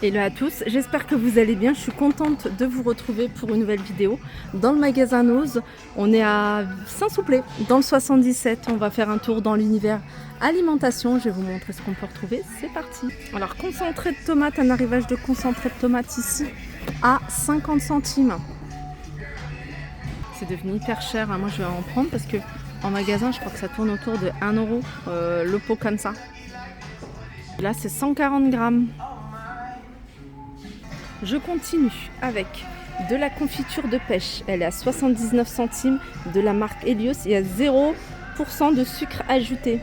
Hello à tous, j'espère que vous allez bien. Je suis contente de vous retrouver pour une nouvelle vidéo dans le magasin Nose. On est à Saint-Souplé, dans le 77. On va faire un tour dans l'univers alimentation. Je vais vous montrer ce qu'on peut retrouver. C'est parti. Alors, concentré de tomates, un arrivage de concentré de tomates ici à 50 centimes. C'est devenu hyper cher. Moi, je vais en prendre parce que en magasin, je crois que ça tourne autour de 1 euro le pot comme ça. Là, c'est 140 grammes. Je continue avec de la confiture de pêche. Elle est à 79 centimes de la marque Helios. Il y a 0% de sucre ajouté.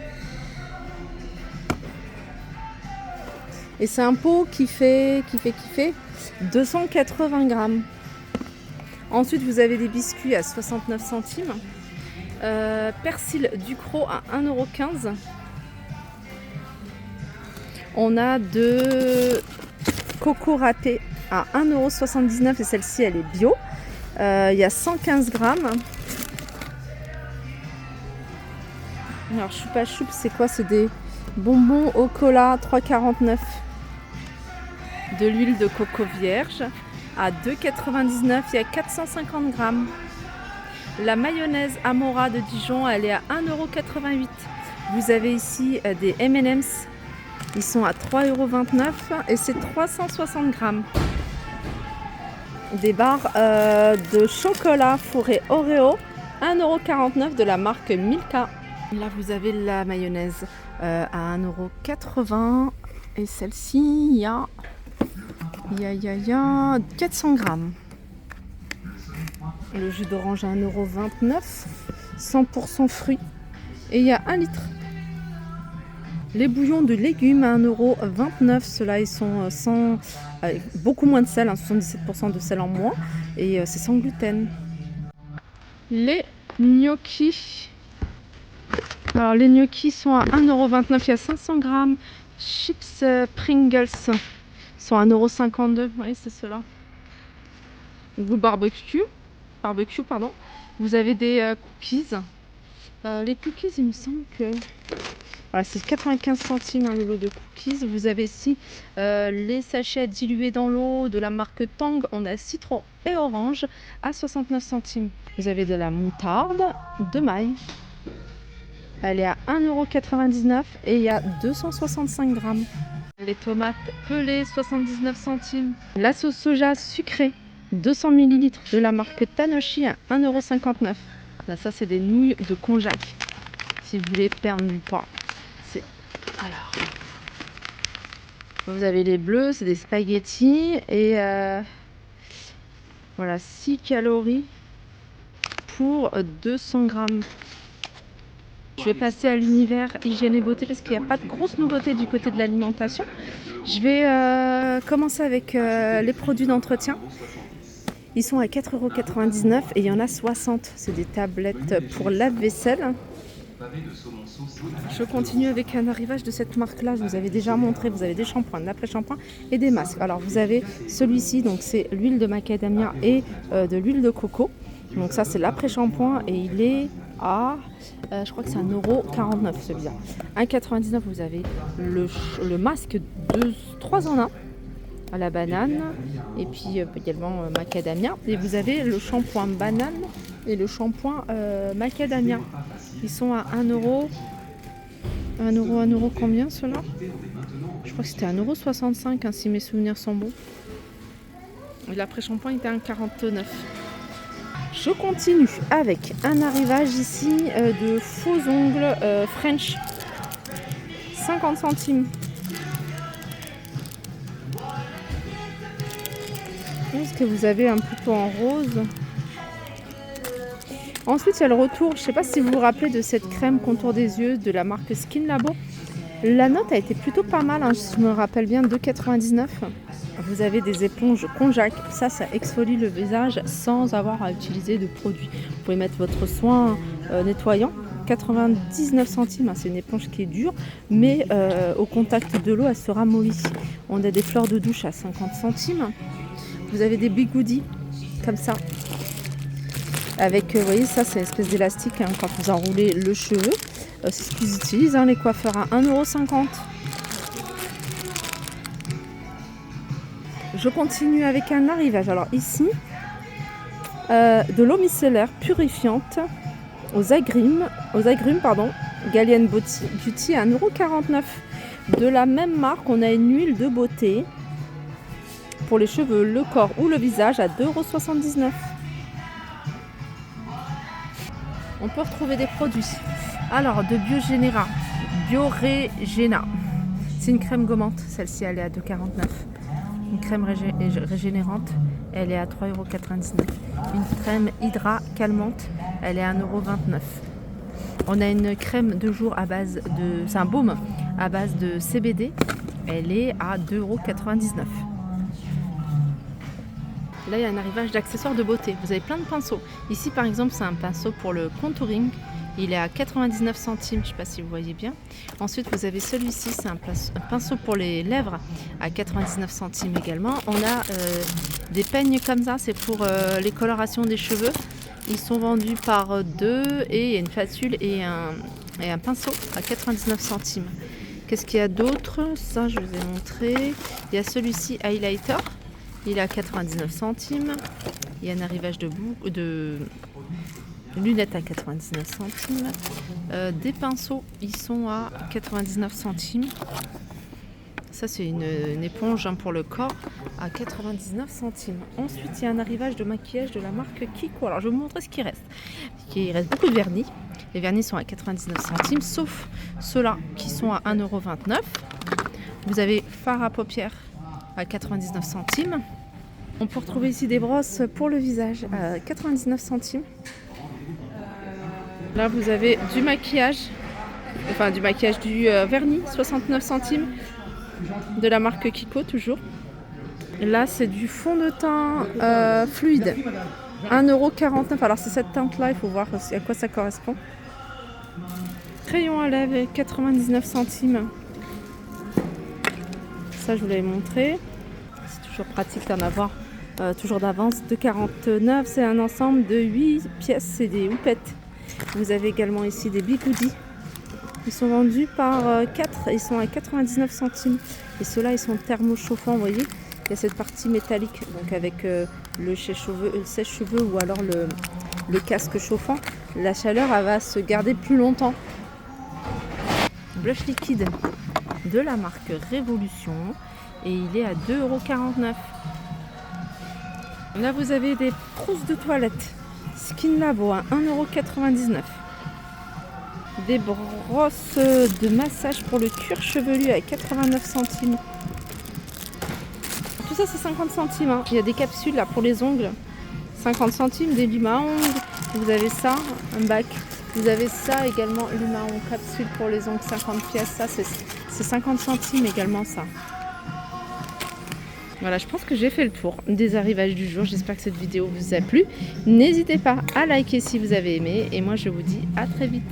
Et c'est un pot qui fait 280 grammes. Ensuite, vous avez des biscuits à 69 centimes. Persil Ducros à 1,15 €. On a de coco râpé à 1,79 € et celle-ci elle est bio. Il y a 115 grammes. Alors choupa choup, c'est quoi? C'est des bonbons au cola 3,49 €. De l'huile de coco vierge à 2,99 €. Il y a 450 grammes. La mayonnaise Amora de Dijon, elle est à 1,88 €. Vous avez ici des M&M's. Ils sont à 3,29 € et c'est 360 grammes. Des barres de chocolat fourré Oreo, 1,49 € de la marque Milka. Là, vous avez la mayonnaise à 1,80 € et celle-ci, il y a 400 grammes. Le jus d'orange à 1,29 €, 100% fruits et il y a 1 litre. Les bouillons de légumes à 1,29 €. Ceux-là, ils sont sans, avec beaucoup moins de sel, 77% de sel en moins. Et c'est sans gluten. Les gnocchis. Alors, les gnocchis sont à 1,29 €. Il y a 500 grammes. Chips Pringles sont à 1,52 €. Oui, c'est ceux-là. Vous barbecue, pardon. Vous avez des cookies. Les cookies, il me semble que... Voilà, c'est 95 centimes le lot de cookies. Vous avez ici les sachets dilués dans l'eau de la marque Tang. On a citron et orange à 69 centimes. Vous avez de la moutarde de maille. Elle est à 1,99 € et il y a 265 grammes. Les tomates pelées, 79 centimes. La sauce soja sucrée, 200 ml de la marque Tanoshi à 1,59 €. Là, ça, c'est des nouilles de konjac. Si vous voulez perdre du poids. Alors, vous avez les bleus, c'est des spaghettis et voilà, 6 calories pour 200 grammes. Je vais passer à l'univers hygiène et beauté parce qu'il n'y a pas de grosse nouveauté du côté de l'alimentation. Je vais commencer avec les produits d'entretien. Ils sont à 4,99 € et il y en a 60. C'est des tablettes pour lave-vaisselle. Je continue avec un arrivage de cette marque-là. Je vous avais déjà montré. Vous avez des shampoings, de l'après-shampoing et des masques. Alors vous avez celui-ci, donc c'est l'huile de macadamia et de l'huile de coco. Donc ça c'est l'après-shampoing et il est à, je crois que c'est 1,49 € celui-là. 1,99 €. Vous avez le masque 3 en 1 à la banane et puis également macadamia. Et vous avez le shampoing banane et le shampoing macadamia. Ils sont à 1 €. 1 € combien ceux-là? Je crois que c'était 1,65 € si mes souvenirs sont bons. Et l'après-shampoing était à 1,49 €. Je continue avec un arrivage ici de faux ongles French. 50 centimes. Est-ce que vous avez un plutôt en rose? Ensuite, il y a le retour. Je ne sais pas si vous vous rappelez de cette crème contour des yeux de la marque Skin Labo. La note a été plutôt pas mal, hein, si je me rappelle bien, 2,99 €. Vous avez des éponges konjac. Ça exfolie le visage sans avoir à utiliser de produit. Vous pouvez mettre votre soin nettoyant. 99 centimes, hein, c'est une éponge qui est dure, mais au contact de l'eau, elle sera mollie. On a des fleurs de douche à 50 centimes. Vous avez des bigoudis comme ça. Avec, vous voyez, ça c'est une espèce d'élastique hein, quand vous enroulez le cheveu. C'est ce qu'ils utilisent, hein, les coiffeurs à 1,50 €. Je continue avec un arrivage. Alors ici, de l'eau micellaire purifiante aux agrumes, Galien Beauty à 1,49 €. De la même marque, on a une huile de beauté pour les cheveux, le corps ou le visage à 2,79 €. On peut retrouver des produits. Alors, de Biorégena. C'est une crème gommante. Celle-ci, elle est à 2,49 €. Une crème régénérante, elle est à 3,99 €. Une crème hydra calmante, elle est à 1,29 €. On a une crème de jour à base de... C'est un baume à base de CBD. Elle est à 2,99 €. Là, il y a un arrivage d'accessoires de beauté. Vous avez plein de pinceaux. Ici, par exemple, c'est un pinceau pour le contouring. Il est à 99 centimes, je ne sais pas si vous voyez bien. Ensuite, vous avez celui-ci, c'est un pinceau pour les lèvres à 99 centimes également. On a des peignes comme ça, c'est pour les colorations des cheveux. Ils sont vendus par deux et il y a une spatule et un pinceau à 99 centimes. Qu'est-ce qu'il y a d'autre? Ça, je vous ai montré. Il y a celui-ci, highlighter. Il est à 99 centimes. Il y a un arrivage de lunettes à 99 centimes. Des pinceaux, ils sont à 99 centimes. Ça, c'est une éponge pour le corps à 99 centimes. Ensuite, il y a un arrivage de maquillage de la marque Kiko. Alors, je vais vous montrer ce qui reste. Il reste beaucoup de vernis. Les vernis sont à 99 centimes, sauf ceux-là qui sont à 1,29 €. Vous avez fard à paupières à 99 centimes. On peut retrouver ici des brosses pour le visage à 99 centimes. Là, vous avez du maquillage, du vernis, 69 centimes, de la marque Kiko toujours. Là, c'est du fond de teint fluide, 1,49 €. Alors, c'est cette teinte-là, il faut voir à quoi ça correspond. Crayon à lèvres, 99 centimes. Ça, je vous l'avais montré. C'est toujours pratique d'en avoir toujours d'avance. 2,49 €, c'est un ensemble de 8 pièces, c'est des houpettes. Vous avez également ici des bigoudis. Ils sont vendus par 4, ils sont à 99 centimes. Et ceux-là, ils sont thermochauffants, vous voyez. Il y a cette partie métallique, donc avec le sèche-cheveux ou alors le casque chauffant. La chaleur, elle va se garder plus longtemps. Blush liquide de la marque Révolution. Et il est à 2,49 €. Là, vous avez des trousses de toilette Skin Labo à 1,99 €. Des brosses de massage pour le cuir chevelu à 89 centimes. Tout ça, c'est 50 centimes. Hein. Il y a des capsules là pour les ongles. 50 centimes, des lime à ongles. Vous avez ça, un bac. Vous avez ça également, lime à ongles, capsule pour les ongles, 50 pièces. Ça, c'est 50 centimes également, ça. Voilà, je pense que j'ai fait le tour des arrivages du jour. J'espère que cette vidéo vous a plu. N'hésitez pas à liker si vous avez aimé. Et moi, je vous dis à très vite.